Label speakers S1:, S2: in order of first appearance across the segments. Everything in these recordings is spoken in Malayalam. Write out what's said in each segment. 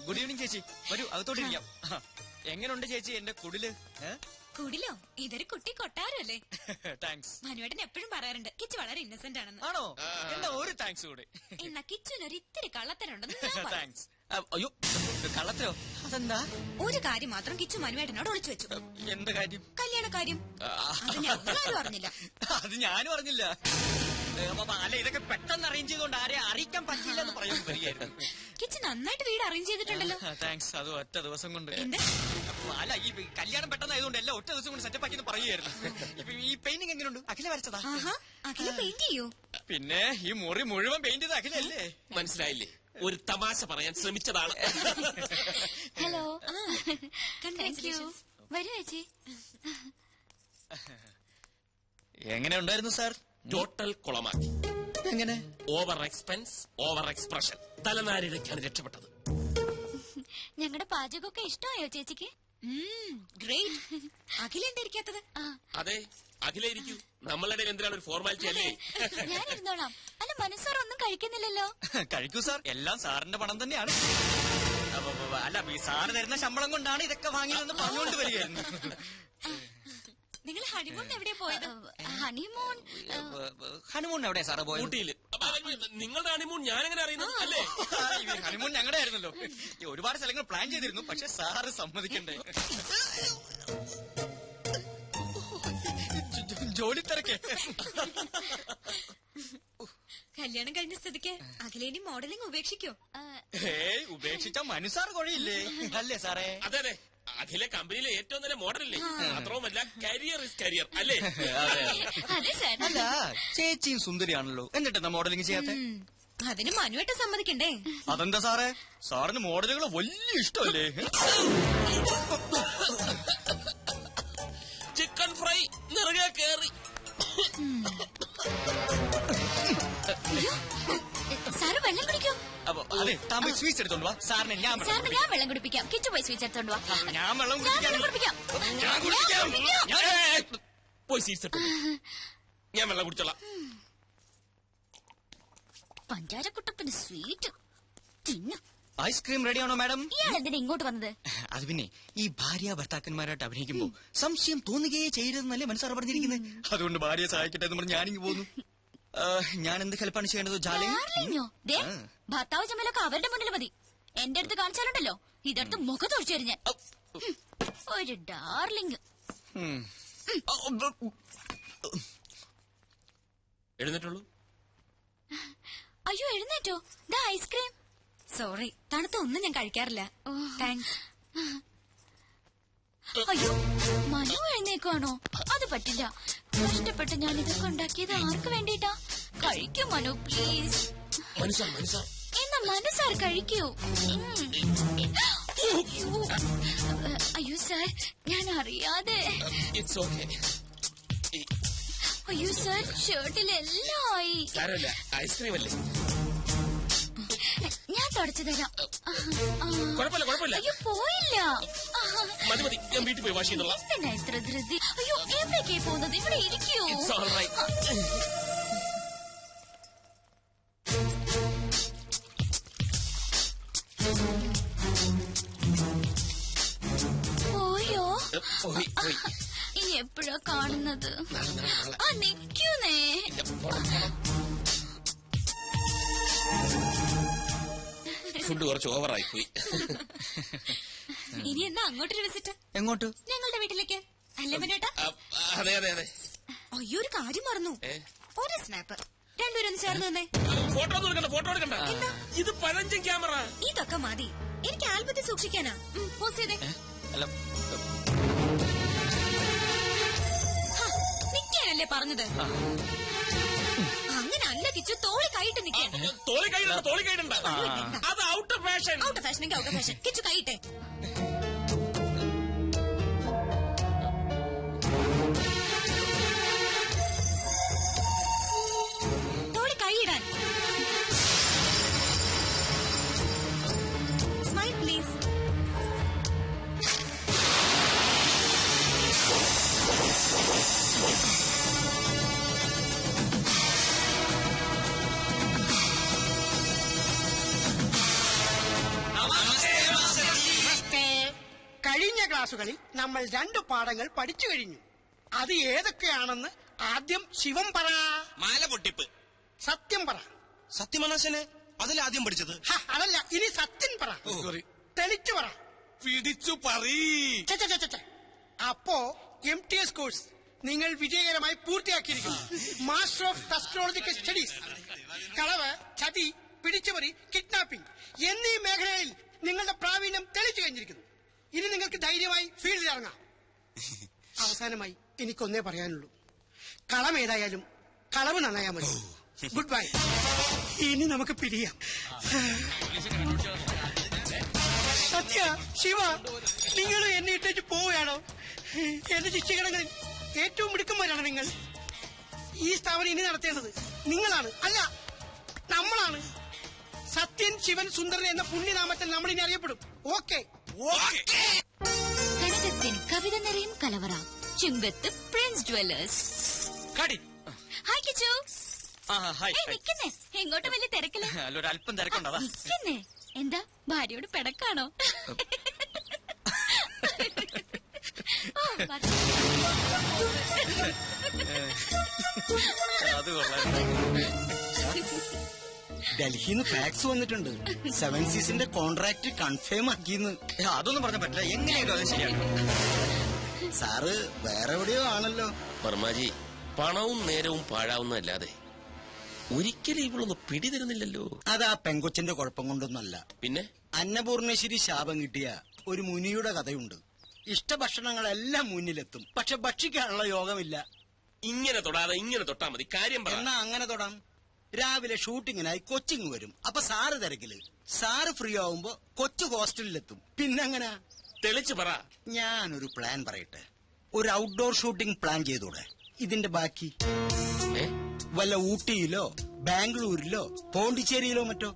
S1: ഗുഡ് ഈവനിങ് ചേച്ചി, വരൂ അകത്തോട്ടിരിക്കാം. എങ്ങനെയുണ്ട് ചേച്ചി എന്റെ കുടില്?
S2: കുടിലോ? ഇതൊരു കുട്ടി കൊട്ടാരല്ലേ.
S1: താങ്ക്സ്.
S2: മനുവേട്ടൻ എപ്പോഴും പറയാറുണ്ട് കിച്ചു വളരെ ഇന്നസെന്റ് ആണെന്ന്.
S1: ആണോ? എന്നാ ഒരു താങ്ക്സ് കൂടെ.
S2: എന്നാ കിച്ചുവിനൊരു ഇത്തിരി കള്ളത്തരുണ്ടെന്ന്.
S1: താങ്ക്സ്. അയ്യോ, കള്ളത്തരോ? അതെന്താ?
S2: ഒരു കാര്യം മാത്രം കിച്ചു മനുവേട്ടനോട് ഒളിച്ചു വെച്ചു.
S1: എന്ത് കാര്യം?
S2: കല്യാണ കാര്യം. അത് ഞങ്ങളാരും അറിഞ്ഞില്ല.
S1: അത് ഞാനും അറിഞ്ഞില്ല. അല്ല, ഇതൊക്കെ പെട്ടെന്ന് അറേഞ്ച് ചെയ്തോണ്ട് ആരെ അറിയിക്കാൻ പറ്റില്ല എന്ന് പറയുന്നത് വരികയായിരുന്നു.
S2: കിച്ചു നന്നായിട്ട് വീട് അറേഞ്ച് ചെയ്തിട്ടുണ്ടല്ലോ.
S1: താങ്ക്സ്. അത് ഒറ്റ ദിവസം കൊണ്ട്.
S2: എന്ത്?
S1: അല്ല, ഈ കല്യാണം പെട്ടെന്നായതുകൊണ്ട് എല്ലാം ഒറ്റ ദിവസം കൊണ്ട് സെറ്റപ്പ് ആക്കിയെന്ന് പറയുകയായിരുന്നു. ഇപ്പൊ ഈ പെയിന്റിംഗ് എങ്ങനെയുണ്ട്? അഖില വരച്ചതാ?
S2: അഖില പെയിന്റ് ചെയ്യൂ?
S1: പിന്നെ ഈ മുറി മുഴുവൻ പെയിന്റ് ചെയ്ത് അഖിലല്ലേ?
S3: മനസ്സിലായില്ലേ? ഒരു തമാശ പറയാൻ ശ്രമിച്ചതാണ്.
S2: ഹലോ, വരൂ ചേച്ചി.
S1: എങ്ങനെ ഉണ്ടായിരുന്നു സാർ?
S3: ടോട്ടൽ കുളമാക്കി.
S1: എങ്ങനെ?
S3: Over expense, over expression. തലനാരിഴയ്ക്കാണ് രക്ഷപ്പെട്ടത്.
S2: ഞങ്ങളുടെ പാചകമൊക്കെ ഇഷ്ടമായോ ചേച്ചിക്ക്? ഗ്രേറ്റ്. അഖില എന്തായിരിക്കാത്തത്?
S3: അതെ, അഖില ഇരിക്കൂ. നമ്മളുടെ എന്തിനാണ് ഒരു ഫോർമാലിറ്റി അല്ലേ?
S2: ഞാൻ ഇരുന്നോളാം. അല്ല, മനസ്സാർ ഒന്നും കഴിക്കുന്നില്ലല്ലോ.
S1: കഴിക്കൂ സാർ, എല്ലാം സാറിന്റെ പണം തന്നെയാണ്. അല്ല, ഈ സാറ് തരുന്ന ശമ്പളം കൊണ്ടാണ് ഇതൊക്കെ വാങ്ങിയതെന്ന് പറഞ്ഞുകൊണ്ട് വരികയായിരുന്നു.
S2: നിങ്ങൾ ഹണിമൂൺ എവിടെ പോയത്? ഹണിമൂൺ
S1: ഹണിമൂൺ എവിടെയാ സാറ് പോയത്?
S3: ഊട്ടിയില്. നിങ്ങളുടെ ഹണിമൂൺ ഞാനെങ്ങനെ അറിയുന്നത്? അല്ലേ,
S1: ഹണിമൂൺ ഞങ്ങളുടെ ആയിരുന്നല്ലോ. ഒരുപാട് സ്ഥലങ്ങൾ പ്ലാൻ ചെയ്തിരുന്നു, പക്ഷെ സാറ് സമ്മതിക്കണ്ടേ. ജോലി തിരക്കേ.
S2: കല്യാണം കഴിഞ്ഞ സ്ഥിതിക്ക് അഖിലേനി മോഡലിംഗ് ഉപേക്ഷിക്കോ?
S1: ഉപേക്ഷിച്ച മനുസാർ കൊഴയില്ലേ? അല്ലേ സാറേ?
S3: അതെ അതെ, അഖില കമ്പനിയിലെ ഏറ്റവും നല്ല മോഡലല്ലേ. മാത്രവുമല്ല, കരിയർ ഇസ് കരിയർ അല്ലേ?
S1: അല്ല, ചേച്ചിയും സുന്ദരിയാണല്ലോ, എന്നിട്ടെന്താ മോഡലിംഗ് ചെയ്യാത്ത?
S2: അതിന് മനുവായിട്ട് സമ്മതിക്കണ്ടേ?
S1: അതെന്താ സാറേ, സാറിന് മോഡലുകൾ വലിയ ഇഷ്ടമല്ലേ?
S3: ചിക്കൻ ഫ്രൈ നിറകെ കേറി.
S2: സാറ് വെള്ളം കുടിക്കോ?
S1: അതെ, തമിഴ് സ്വീറ്റ്സ് എടുത്തോണ്ട് വാ. സാറിന് ഞാൻ
S2: വെള്ളം കുടിപ്പിക്കാം. കിച്ചു പോയി സ്വീറ്റ്സ് എടുത്തോണ്ട് വാ.
S1: ഞാൻ വെള്ളം കുടിപ്പിക്കാം.
S3: പോയി സ്വീറ്റ്സ് എടുത്തു. ഞാൻ വെള്ളം കുടിച്ചോളാം.
S2: പഞ്ചാരക്കുട്ടപ്പന് സ്വീറ്റ് തിന്നു.
S1: ഐസ്ക്രീം റെഡിയാണോ മാഡം?
S2: ഇയാൾ എന്തിനാ ഇങ്ങോട്ട് വന്നത്?
S1: അത് പിന്നെ ഈ ഭാര്യ ഭർത്താക്കന്മാരായിട്ട് അഭിനയിക്കുമ്പോ സംശയം തോന്നുകയേ ചെയ്യരുതെന്നല്ലേ മനസ്സാറ് പറഞ്ഞിരിക്കുന്നത്. അതുകൊണ്ട് ഭാര്യയെ സഹായിക്കട്ടെ എന്ന് പറഞ്ഞ് ഞാനിങ്ങ് പോന്നു. ഞാൻ എന്ത് ഹെൽപ്പാണ് ചെയ്യേണ്ടത്?
S2: ഭർത്താവ് ചമ്മലൊക്കെ അവരുടെ മുന്നിൽ മതി. എന്റെ അടുത്ത് കാണിച്ചാലുണ്ടല്ലോ, ഇതെടുത്ത് മുഖത്തൊഴിച്ചു തരും ഞാൻ. ഒരു ഡാർലിംഗ്.
S3: എഴുന്നേറ്റുള്ളൂ.
S2: അയ്യോ, എഴുന്നേറ്റോ? ദാ ഐസ്ക്രീം. സോറി, തണുത്ത ഒന്നും ഞാൻ കഴിക്കാറില്ല. താങ്ക്സ്. അയ്യോ, മനു എഴുന്നേക്കാണോ? അത് പറ്റില്ല. കഷ്ടപ്പെട്ട് ഞാൻ ഇതൊക്കെ ഉണ്ടാക്കിയത് ആർക്ക് വേണ്ടിട്ടാ? കഴിക്കൂ മനു, പ്ലീസ്. എന്നാ മനസ്സാർ കഴിക്കൂ. അയ്യോ സാർ, ഞാൻ അറിയാതെ. അയ്യോ സാർ, ഷർട്ടിലെല്ലാം ആയി.
S3: ഐസ്ക്രീം അല്ലേ?
S2: ഞാൻ തുടച്ചു തരാം.
S3: കുഴപ്പമില്ല.
S2: അയ്യോ, പോയില്ല.
S3: മതി, ഞാൻ വീട്ടിൽ പോയി വാഷ് ചെയ്യുന്നുള്ള.
S2: എന്തിനാ ഇത്ര ധൃതി? അയ്യോ, എവിടേക്കേ പോകുന്നത്? ഇവിടെ ഇരിക്കൂ. പോയോ? ഇനി എപ്പോഴാ കാണുന്നത്? നിക്കൂന്നേ.
S3: ഫുഡ് കുറച്ച് ഓവറായി പോയി.
S2: ഇനി എന്നാ അങ്ങോട്ടൊരു വിസിറ്റ്?
S1: എങ്ങോട്ട്? ഞങ്ങളുടെ
S2: വീട്ടിലേക്ക്. അല്ലേ മനേട്ടാ?
S3: അതെ.
S2: അയ്യോ, ഒരു കാര്യം മറന്നു. ഒരു സ്നാപ്പ്. രണ്ടുപേരും ചേർന്ന് തന്നെ.
S3: ഫോട്ടോ എടുക്കണ്ട. ഇത് പഴഞ്ചൻ ക്യാമറ.
S2: ഇതൊക്കെ മതി. എനിക്ക് ആൽബത്തിൽ സൂക്ഷിക്കാനാ. പോസ് ചെയ്തേ. നിക്കാനല്ലേ പറഞ്ഞത്? അങ്ങനെ അല്ല കിച്ചു, തോളി കൈയിട്ട് നിൽക്കാൻ.
S3: തോളി കൈയിടണ്ട. അത് out of fashion.
S2: Out of fashion എങ്കിൽ ഔട്ട് ഓഫ് ഫാഷൻ. കിച്ചു കൈയിട്ടെ. തോളി കൈയിടാൻ. Smile please.
S1: നമസ്തേ.
S4: കഴിഞ്ഞ ക്ലാസ്സുകളിൽ നമ്മൾ 2 പാഠങ്ങൾ പഠിച്ചു കഴിഞ്ഞു. അത് ഏതൊക്കെയാണെന്ന് ആദ്യം ശിവം പറ.
S3: മാല പൊട്ടിപ്പ്.
S4: സത്യം പറ.
S5: സത്യമനാശനെ അതിലാദ്യം പഠിച്ചത്.
S4: അതല്ല, ഇനി സത്യം പറ. തെളിച്ചു പറ.
S5: പിടിച്ചു പറീ.
S4: അപ്പോ MTS കോഴ്സ് നിങ്ങൾ വിജയകരമായി പൂർത്തിയാക്കിയിരിക്കുന്നു. Master of astrological studies. കളവ്, ചതി, പിടിച്ചുപറി, കിഡ്നാപ്പിംഗ് എന്നീ മേഖലയിൽ നിങ്ങളുടെ പ്രാവീണ്യം തെളിച്ചു കഴിഞ്ഞിരിക്കുന്നു. ഇനി നിങ്ങൾക്ക് ധൈര്യമായി ഫീൽഡിൽ ഇറങ്ങാം. അവസാനമായി എനിക്കൊന്നേ പറയാനുള്ളൂ, കളം ഏതായാലും കളവ് നന്നായാൽ മതി. Good bye. ഇനി നമുക്ക് പിരിയാം. സത്യ, ശിവ, നിങ്ങൾ എന്നെ ഇട്ടേച്ച് പോവുകയാണോ? എന്റെ ശിക്ഷകണങ്ങളിൽ ഏറ്റവും മിടുക്കന്മാരാണ് നിങ്ങൾ. ഈ സ്ഥാപനം ഇനി നടത്തേണ്ടത് നിങ്ങളാണ്, അല്ല നമ്മളാണ്. സത്യൻ, ശിവൻ, സുന്ദരൻ എന്ന പുണ്യനാമത്തിൽ നമ്മൾ ഇനി അറിയപ്പെടും. ഓക്കെ.
S2: കനകത്തിന് കവിത നിറയും കലവറ. ചുങ്കത്ത് പ്രിൻസ് ജ്വല്ലേഴ്സ്. ഹായ് കിച്ചു. നിക്കുന്നേ, എങ്ങോട്ട് വലിയ തിരക്കില്ല.
S1: അല്പം തിരക്കുണ്ടതാ.
S2: നിക്കുന്നേ, എന്താ ഭാര്യയോട് പിടക്കാണോ?
S1: അത് കൊള്ളാം.
S5: ഡൽഹിന്ന് ഫാക്സ് വന്നിട്ടുണ്ട്. 7 സീസിന്റെ കോൺട്രാക്ട് കൺഫേം ആക്കിന്ന്.
S1: അതൊന്നും പറഞ്ഞ പറ്റില്ല. എങ്ങനെയാലും അത് ശരിയാണ്.
S5: സാറ് വേറെ എവിടെയോ ആണല്ലോ.
S3: വർമാജി, പണവും നേരവും പാഴാവുന്നതല്ലാതെ ഒരിക്കലും ഇവളൊന്ന് പിടിതരുന്നില്ലല്ലോ.
S5: അത് ആ പെങ്കൊച്ചിന്റെ കുഴപ്പം കൊണ്ടൊന്നല്ല.
S3: പിന്നെ
S5: അന്നപൂർണേശ്വരി ശാപം കിട്ടിയ ഒരു മുനിയുടെ കഥയുണ്ട്. ഇഷ്ടഭക്ഷണങ്ങളെല്ലാം മുന്നിലെത്തും, പക്ഷെ ഭക്ഷിക്കാനുള്ള യോഗമില്ല.
S3: ഇങ്ങനെ തൊടാതെ ഇങ്ങനെ തൊട്ടാ മതി. കാര്യം പറ.
S5: എന്നാ അങ്ങനെ തൊടാം. രാവിലെ ഷൂട്ടിങ്ങിനായി കൊച്ചിങ് വരും. അപ്പൊ സാറ് തിരക്കില്. സാറ് ഫ്രീ ആവുമ്പോ കൊച്ചു ഹോസ്റ്റലിലെത്തും. പിന്നെങ്ങനെ?
S3: തെളിച്ചു പറ.
S5: ഞാനൊരു പ്ലാൻ പറയട്ടെ. ഒരു ഔട്ട്ഡോർ ഷൂട്ടിംഗ് പ്ലാൻ ചെയ്തൂടെ? ഇതിന്റെ ബാക്കി വല്ല ഊട്ടിയിലോ ബാംഗ്ലൂരിലോ പോണ്ടിച്ചേരിയിലോ മറ്റോ.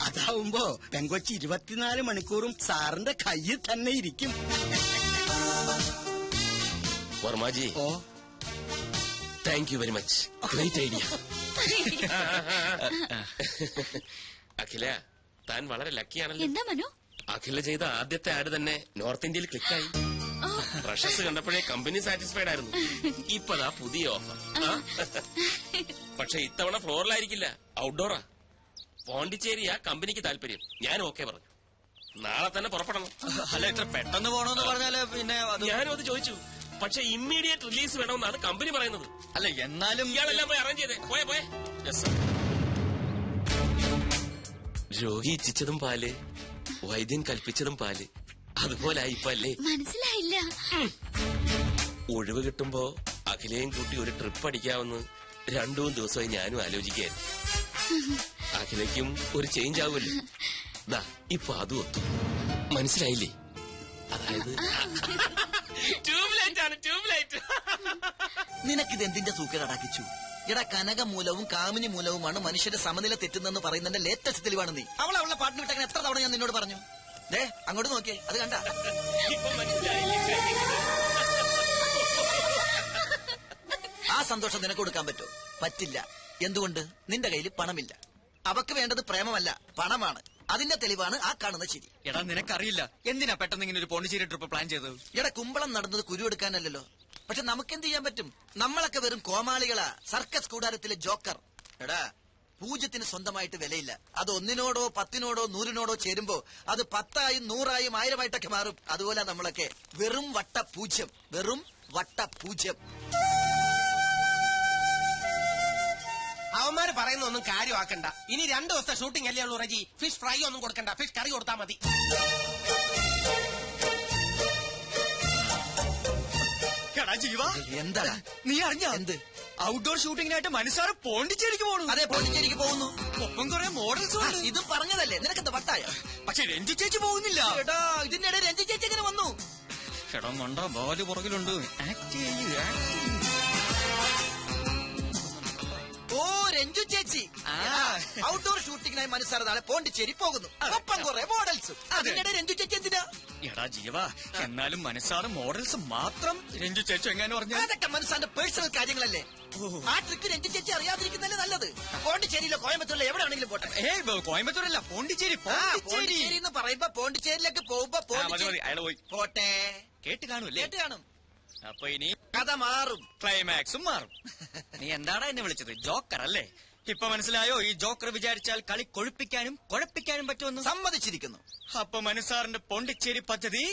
S5: അതാവുമ്പോ പെങ്കൊച്ചി 24 മണിക്കൂറും സാറിന്റെ കയ്യിൽ തന്നെ ഇരിക്കും.
S3: Varmaji,
S5: oh,
S3: thank you very much. Great idea. Akhila, താൻ വളരെ ലക്കിയാണല്ലോ.
S2: എന്താ മനു?
S3: അഖില ചെയ്ത ആദ്യത്തെ ആഡ് തന്നെ നോർത്ത് ഇന്ത്യയിൽ ക്ലിക്കായി. പ്രഷസ് കണ്ടപ്പോഴേ കമ്പനി സാറ്റിസ്ഫൈഡ് ആയിരുന്നു. ഇപ്പതാ പുതിയ ഓഫർ. പക്ഷെ ഇത്തവണ ഫ്ലോറിലായിരിക്കില്ല, ഔട്ട്ഡോറാ. പോണ്ടിച്ചേരിയാ കമ്പനിക്ക് താല്പര്യം. ഞാൻ ഓക്കെ പറഞ്ഞു. നാളെ തന്നെ പുറപ്പെടണം.
S1: അല്ല, ഇത്ര പെട്ടെന്ന് പോണോന്ന് പറഞ്ഞാല് പിന്നെ
S3: ഞാനും അത് ചോദിച്ചു. പക്ഷെ ഇമ്മീഡിയറ്റ് റിലീസ് വേണമെന്നാണ് കമ്പനി പറയുന്നത്.
S1: അല്ല, എന്നാലും
S3: ഇയാളെല്ലാം പോയി അറേഞ്ച് ചെയ്തേ. പോയെ. രോഗി ഇച്ഛിച്ചതും പാല്, വൈദ്യൻ കൽപ്പിച്ചതും പാല്. അതുപോലെ ഇപ്പൊ അല്ലേ?
S2: മനസ്സിലായില്ല.
S3: ഒഴിവ് കിട്ടുമ്പോ അഖിലയും കൂട്ടി ഒരു ട്രിപ്പ് അടിക്കാമെന്ന് 2-3 ദിവസമായി ഞാനും ആലോചിക്കായിരുന്നു. അഖിലയ്ക്കും ഒരു ചേഞ്ച് ആവുമല്ലോ. ദാ ഇപ്പൊ അതും ഒത്തു. മനസ്സിലായില്ലേ? അതായത് ട്യൂബ്ലൈറ്റ് ആണ്, ട്യൂബ്ലൈറ്റ്.
S6: നിനക്കിത് എന്തിന്റെ സൂക്കേടാക്കിച്ചു? എടാ, കനകമൂലവും കാമിനി മൂലവുമാണ് മനുഷ്യന്റെ സമനില തെറ്റുന്നെന്ന് പറയുന്നതിന്റെ ലേറ്റസ്റ്റ് തെളിവാണ് നീ. അവളെ പാട്ടിന് വിട്ടങ്ങനെ എത്ര തവണ ഞാൻ നിന്നോട് പറഞ്ഞു. ദേ അങ്ങോട്ട് നോക്കിയേ, അത് കണ്ട. ആ സന്തോഷം നിനക്ക് കൊടുക്കാൻ പറ്റുമോ? പറ്റില്ല. എന്തുകൊണ്ട്? നിന്റെ കയ്യിൽ പണമില്ല. അവക്ക് വേണ്ടത് പ്രേമമല്ല, പണമാണ്. അതിന്റെ തെളിവാണ് ആ കാണുന്ന ചിരി.
S1: എടാ, നിനക്കറിയില്ല എന്തിനാ പെട്ടെന്ന് ഇങ്ങനെ ഒരു പോണ്ടിച്ചേരി ട്രിപ്പ് പ്ലാൻ ചെയ്തത്.
S6: എടാ, കുമ്പളം നടന്നത് കുരുവെടുക്കാനല്ലോ. പക്ഷെ നമുക്കെന്ത് ചെയ്യാൻ പറ്റും? നമ്മളൊക്കെ വെറും കോമാളികളാ, സർക്കസ് കൂടാരത്തിലെ ജോക്കർ. എടാ, പൂജ്യത്തിന് സ്വന്തമായിട്ട് വിലയില്ല. അത് 1-നോടോ 10-നോടോ 100-നോടോ ചേരുമ്പോ അത് 10ആയും 100ആയും 1000ആയിട്ടൊക്കെ മാറും. അതുപോലെ നമ്മളൊക്കെ വെറും വട്ട പൂജ്യം, വെറും വട്ട പൂജ്യം.
S7: അവന്മാര് പറയുന്നൊന്നും കാര്യമാക്കണ്ട. ഇനി 2 ദിവസത്തെ ഷൂട്ടിംഗ് അല്ലേ ഉള്ളൂ റജി. ഫിഷ് ഫ്രൈ ഒന്നും കൊടുക്കണ്ട, ഫിഷ് കറി കൊടുത്താൽ മതി.
S1: എടാ ജീവ,
S6: എന്താ
S1: നീ അറിഞ്ഞ
S6: എന്ത്?
S1: ഔട്ട്ഡോർ ഷൂട്ടിങ്ങിനായിട്ട് മനസ്സാറ് പോണ്ടിച്ചേരിക്ക് പോണു.
S6: അതെ, പോണ്ടിച്ചേരിക്ക് പോകുന്നു.
S1: ഒപ്പം കുറെ മോഡൽസ് ഉണ്ട്.
S6: ഇതും പറഞ്ഞതല്ലേ, നിനക്കെന്താ വട്ടായ?
S1: പക്ഷെ രഞ്ജി ചേച്ചി പോകുന്നില്ല.
S6: എടാ, ഇതിന്റെ ഇടയിൽ രഞ്ജി ചേച്ചി എങ്ങനെ വന്നു?
S1: എടാ മണ്ട, ബാല് പുറകിലുണ്ട്.
S6: ഓ, രഞ്ജു ചേച്ചി. ഔട്ട്ഡോർ ഷൂട്ടിങ്ങിനായി മനസ്സാറ് നാളെ പോണ്ടിച്ചേരി പോകുന്നു. ഒപ്പം കുറെ മോഡൽസും. അതിനിടെ രഞ്ജു ചേച്ചി എന്തിനാ?
S1: എടാ ജീവ, എന്നാലും മനസ്സാണ് മോഡൽസ് മാത്രം രഞ്ജു ചേച്ചു എങ്ങനെ പറഞ്ഞു.
S6: അതൊക്കെ മനസ്സാന്റെ പേഴ്സണൽ കാര്യങ്ങളല്ലേ. ആ ട്രിക്ക് രഞ്ജു ചേച്ചി അറിയാതിരിക്കുന്നല്ലേ നല്ലത്. പോണ്ടിച്ചേരിയിലോ കോയമ്പത്തൂരിലോ എവിടെയാണെങ്കിലും പോട്ടെ.
S1: കോയമ്പത്തൂരല്ല, പോണ്ടിച്ചേരി.
S6: പോണ്ടിച്ചേരി എന്ന് പറയുമ്പോ പോണ്ടിച്ചേരിയിലേക്ക് പോകുമ്പോ
S1: അയാള് പോയി
S6: പോട്ടെ.
S1: കേട്ട് കാണൂല്ലേ?
S6: കേട്ട് കാണും.
S1: അപ്പൊ ഇനി
S6: കഥ മാറും,
S1: ക്ലൈമാക്സും മാറും. നീ എന്താടാ എന്നെ വിളിച്ചത്? ജോക്കർ അല്ലേ? ഇപ്പൊ മനസ്സിലായോ ഈ ജോക്കർ വിചാരിച്ചാൽ കളി കൊഴുപ്പിക്കാനും കുഴപ്പിക്കാനും പറ്റുമെന്ന്?
S6: സമ്മതിച്ചിരിക്കുന്നു.
S1: അപ്പൊ മനസ്സാറിന്റെ പോണ്ടിച്ചേരി പദ്ധതി